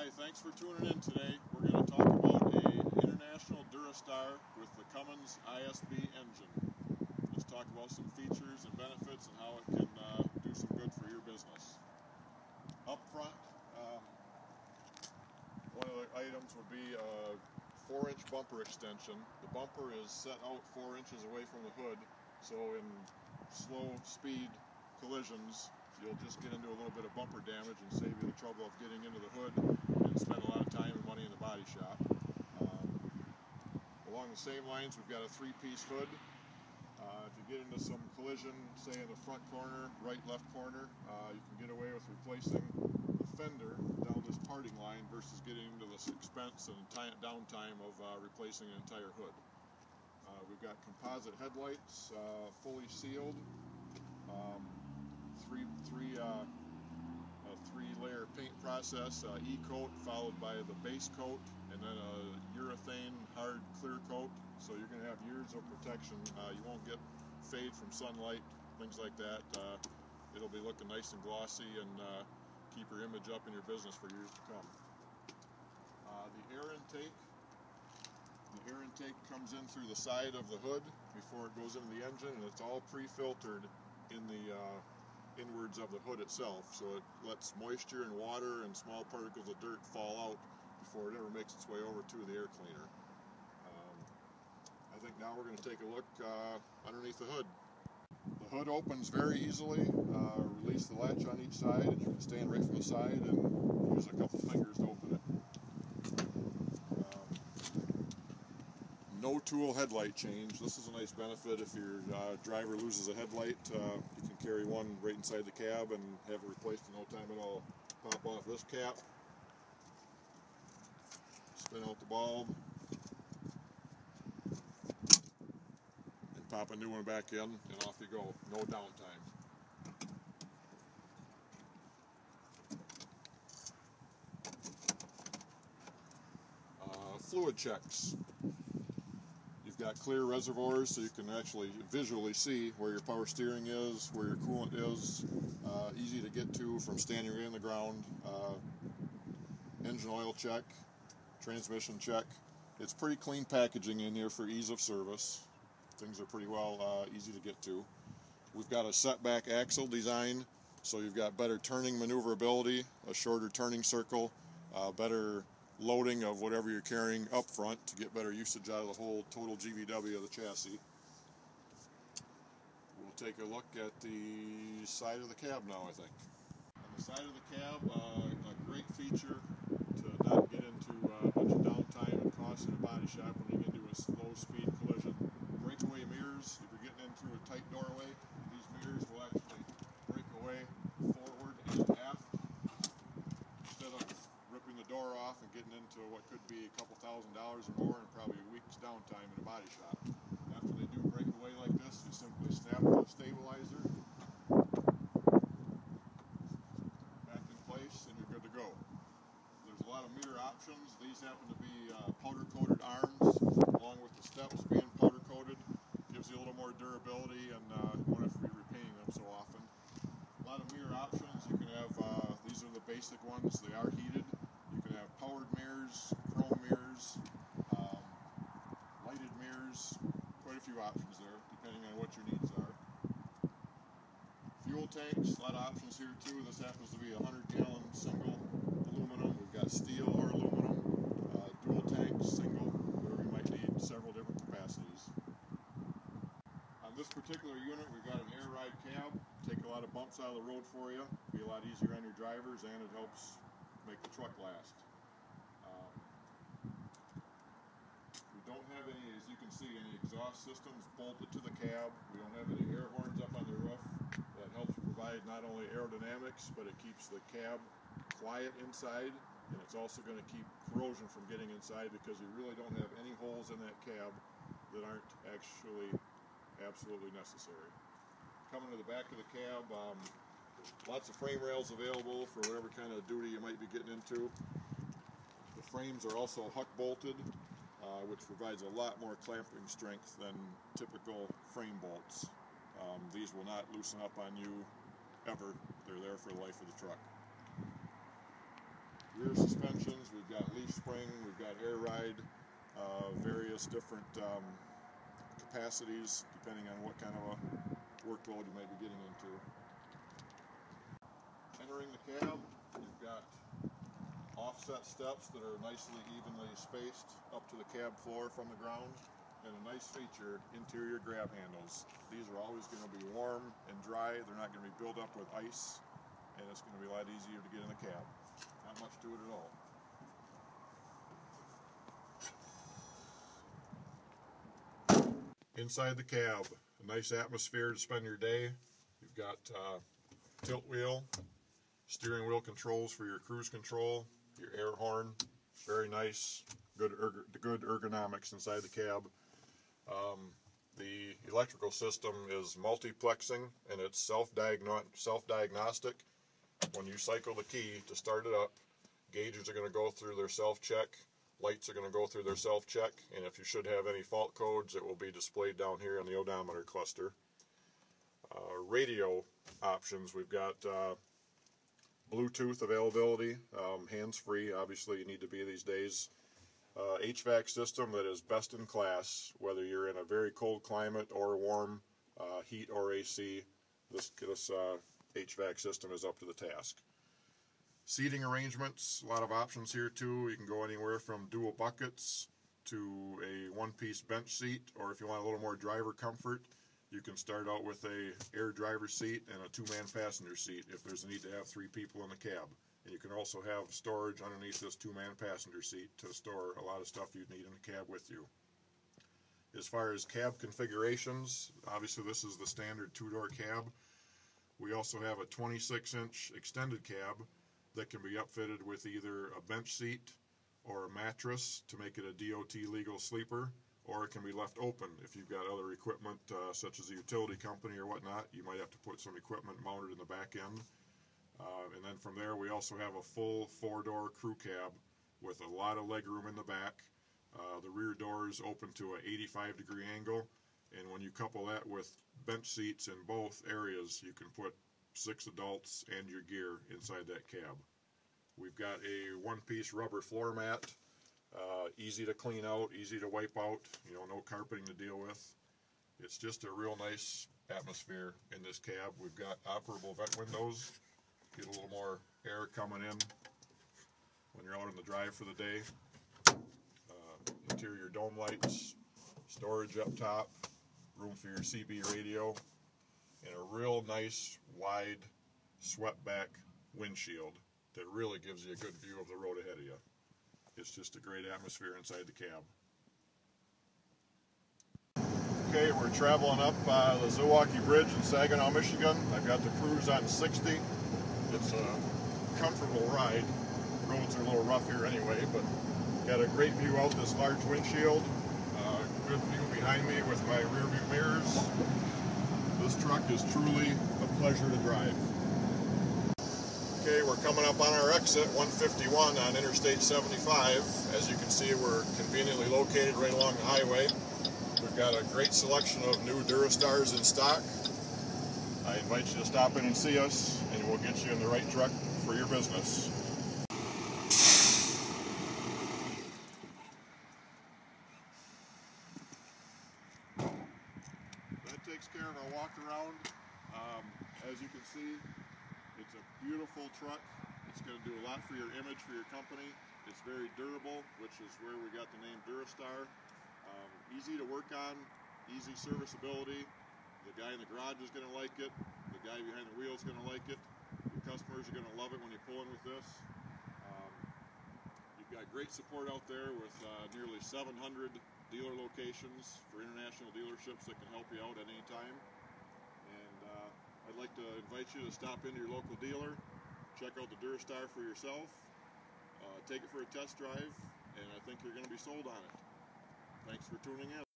Hi, thanks for tuning in today. We're going to talk about a international Durastar with the Cummins ISB engine. Let's talk about some features and benefits and how it can do some good for your business. Up front, one of the items would be a 4-inch bumper extension. The bumper is set out 4 inches away from the hood, so in slow speed collisions you'll just get into a little bit of bumper damage and save you the trouble of getting into the hood and spend a lot of time and money in the body shop. Along the same lines, we've got a 3-piece hood. If you get into some collision, say in the front corner, right, left corner, you can get away with replacing the fender down this parting line versus getting into this expense and downtime of replacing an entire hood. We've got composite headlights, fully sealed, three-layer paint process, E-coat followed by the base coat, and then a urethane hard clear coat. So you're going to have years of protection. You won't get fade from sunlight, things like that. It'll be looking nice and glossy and keep your image up in your business for years to come. The air intake comes in through the side of the hood before it goes into the engine, and it's all pre-filtered in the inwards of the hood itself, so it lets moisture and water and small particles of dirt fall out before it ever makes its way over to the air cleaner. I think now we're going to take a look underneath the hood. The hood opens very easily. Release the latch on each side, and you can stand right from the side and use a couple fingers to open it. No tool headlight change. This is a nice benefit if your driver loses a headlight. You can carry one right inside the cab and have it replaced in no time at all. Pop off this cap, spin out the bulb, and pop a new one back in, and off you go. No downtime. Fluid checks. You've got clear reservoirs, so you can actually visually see where your power steering is, where your coolant is. Easy to get to from standing right on the ground. Engine oil check, transmission check. It's pretty clean packaging in here for ease of service. Things are pretty well easy to get to. We've got a setback axle design, so you've got better turning maneuverability, a shorter turning circle, better loading of whatever you're carrying up front to get better usage out of the whole total GVW of the chassis. We'll take a look at the side of the cab now, I think. On the side of the cab, a great feature to not get into a bunch of downtime and cost in a body shop when you get into a slow speed collision. Breakaway mirrors. If you're getting in through a tight doorway, these mirrors will actually break away forward and aft instead of ripping the door off and getting into what could be a couple $1,000 or more and probably a week's downtime in a body shop. After they do break away like this, you simply snap the stabilizer back in place and you're good to go. There's a lot of mirror options. These happen to be powder-coated arms, along with the steps being powder-coated. Gives you a little more durability and you won't have to be repainting them so often. A lot of mirror options. You can have, these are the basic ones, they are heated. You can have powered mirrors, chrome mirrors, lighted mirrors, quite a few options there, depending on what your needs are. Fuel tanks, a lot of options here too. This happens to be a 100-gallon single aluminum. We've got steel or aluminum, dual tanks, single, whatever you might need, several different capacities. On this particular unit, we've got an air ride cab. Take a lot of bumps out of the road for you. Be a lot easier on your drivers, and it helps make the truck last. We don't have any, as you can see, any exhaust systems bolted to the cab. We don't have any air horns up on the roof. That helps provide not only aerodynamics, but it keeps the cab quiet inside, and it's also going to keep corrosion from getting inside because you really don't have any holes in that cab that aren't actually absolutely necessary. Coming to the back of the cab, lots of frame rails available for whatever kind of duty you might be getting into. The frames are also huck bolted, which provides a lot more clamping strength than typical frame bolts. These will not loosen up on you ever. They're there for the life of the truck. Rear suspension, we've got leaf spring, we've got air ride, various different capacities depending on what kind of a workload you might be getting into. Entering the cab, you've got offset steps that are nicely evenly spaced up to the cab floor from the ground, and a nice feature, interior grab handles. These are always going to be warm and dry. They're not going to be built up with ice, and it's going to be a lot easier to get in the cab. Not much to it at all. Inside the cab, a nice atmosphere to spend your day. You've got tilt wheel, steering wheel controls for your cruise control, your air horn, very nice, good ergonomics inside the cab. The electrical system is multiplexing and it's self-diagnostic. When you cycle the key to start it up, gauges are going to go through their self-check, lights are going to go through their self-check, and if you should have any fault codes, it will be displayed down here in the odometer cluster. Radio options, we've got Bluetooth availability, hands-free, obviously you need to be these days. HVAC system that is best in class, whether you're in a very cold climate or warm, heat or AC, this HVAC system is up to the task. Seating arrangements, a lot of options here too. You can go anywhere from dual buckets to a one-piece bench seat, or if you want a little more driver comfort, you can start out with a air driver seat and a two-man passenger seat if there's a need to have 3 people in the cab. And you can also have storage underneath this two-man passenger seat to store a lot of stuff you'd need in the cab with you. As far as cab configurations, obviously this is the standard 2-door cab. We also have a 26-inch extended cab that can be upfitted with either a bench seat or a mattress to make it a DOT legal sleeper, or it can be left open if you've got other equipment such as a utility company or whatnot. You might have to put some equipment mounted in the back end. And then from there we also have a full 4-door crew cab with a lot of leg room in the back. The rear doors open to an 85-degree angle, and when you couple that with bench seats in both areas, you can put 6 adults and your gear inside that cab. We've got a one-piece rubber floor mat, easy to clean out, easy to wipe out, no carpeting to deal with. It's just a real nice atmosphere in this cab. We've got operable vent windows, get a little more air coming in when you're out on the drive for the day. Interior dome lights, storage up top, room for your CB radio, and a real nice wide swept back windshield that really gives you a good view of the road ahead of you. It's just a great atmosphere inside the cab. Okay, we're traveling up the Zilwaukee Bridge in Saginaw, Michigan. I've got the cruise on 60. It's a comfortable ride. Roads are a little rough here anyway, but got a great view out this large windshield. Good view behind me with my rear view mirrors. This truck is truly a pleasure to drive. Okay, we're coming up on our exit, 151 on Interstate 75. As you can see, we're conveniently located right along the highway. We've got a great selection of new Durastars in stock. I invite you to stop in and see us, and we'll get you in the right truck for your business. That takes care of our walk around. As you can see, it's a beautiful truck. It's going to do a lot for your image, for your company. It's very durable, which is where we got the name Durastar. Easy to work on, easy serviceability. The guy in the garage is going to like it. The guy behind the wheel is going to like it. Your customers are going to love it when you pull in with this. You've got great support out there with nearly 700 dealer locations for international dealerships that can help you out at any time. And I'd like to invite you to stop into your local dealer, check out the Durastar for yourself, take it for a test drive, and I think you're going to be sold on it. Thanks for tuning in.